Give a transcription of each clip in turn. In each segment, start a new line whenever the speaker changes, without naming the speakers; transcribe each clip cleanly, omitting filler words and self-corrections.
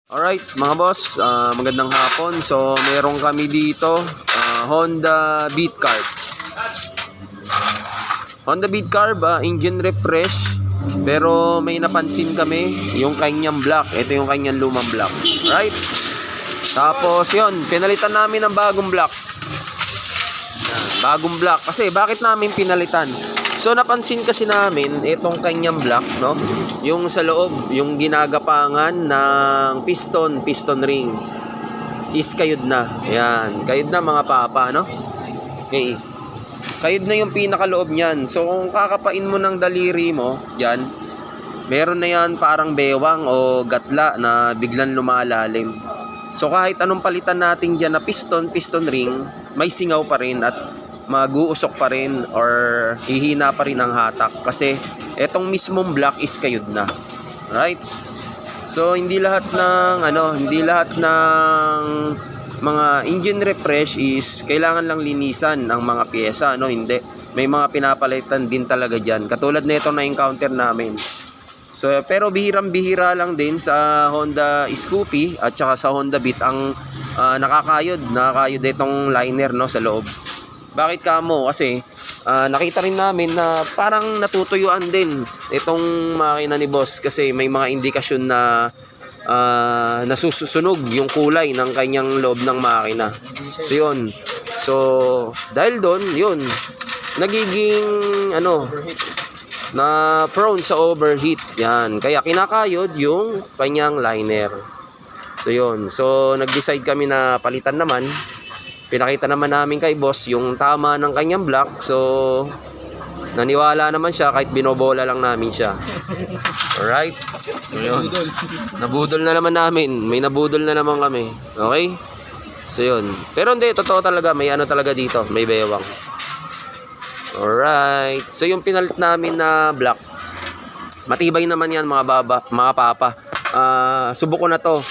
Alright mga boss, magandang hapon. So meron kami dito Honda Beat Carb. Honda Beat Carb, engine refresh. Pero may napansin kami, yung kanyang block. Ito yung kanyang lumang block. Right? Tapos yun, pinalitan namin ng bagong block. Yan, bagong block. Kasi bakit namin pinalitan? So napansin kasi namin itong kanyang block, no? Yung sa loob, yung ginagapangan ng piston ring is kayod na. Ayan, kayod na mga papa, no? Okay. Kayod na yung pinakaloob niyan. So kung kakapain mo ng daliri mo, yan, meron na yan parang bewang o gatla na biglang lumalalim. So kahit anong palitan natin diyan na piston ring, may singaw pa rin at mag-uusok pa rin or hihina pa rin ang hatak kasi etong mismong block is kayod na. Right? So hindi lahat ng mga engine refresh is kailangan lang linisan ang mga piyesa, no? Hindi. May mga pinapalitan din talaga diyan. Katulad nito na encounter namin. So pero bihirang-bihira lang din sa Honda Scoopy at saka sa Honda Beat ang nakakayod itong liner, no, sa loob. Bakit kamo? Kasi nakita rin namin na parang natutuyuan din itong makina ni boss kasi may mga indikasyon na nasusunog yung kulay ng kanyang loob ng makina. So yun. So dahil doon, yun, nagiging na prone sa overheat. Yan. Kaya kinakayod yung kanyang liner. So yun. So nag-decide kami na palitan naman. Pinakita naman namin kay boss yung tama ng kanyang block. So naniwala naman siya kahit binobola lang namin siya. Alright. So yun. Nabudol na naman namin. May nabudol na naman kami. Okay? So yun. Pero hindi, totoo talaga. May talaga dito. May bewang. Alright. So yung pinalit namin na block, matibay naman yan mga papa. Subok ko na to.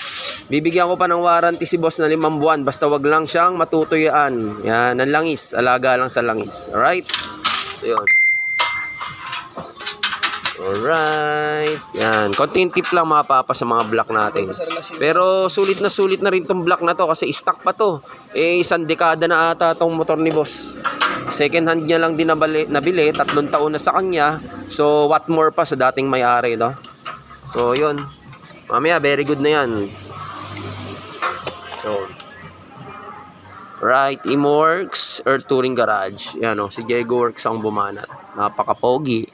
Bibigyan ko pa ng warranty si boss na 5 buwan. Basta wag lang siyang matutuyaan. Yan, ng langis. Alaga lang sa langis. Alright? So yun. Alright. Yan. Konting tip lang mga papa sa mga block natin. Pero sulit na rin tong block na to kasi stock pa to. 1 dekada na ata tong motor ni boss. Second hand niya lang din nabili. 3 taon na sa kanya. So what more pa sa dating may-ari, no? So yun. Mamaya, very good na yan. So, right, Imworks Earth Touring Garage. Yan, si Diego Works ang bumanat. Napaka-pogi.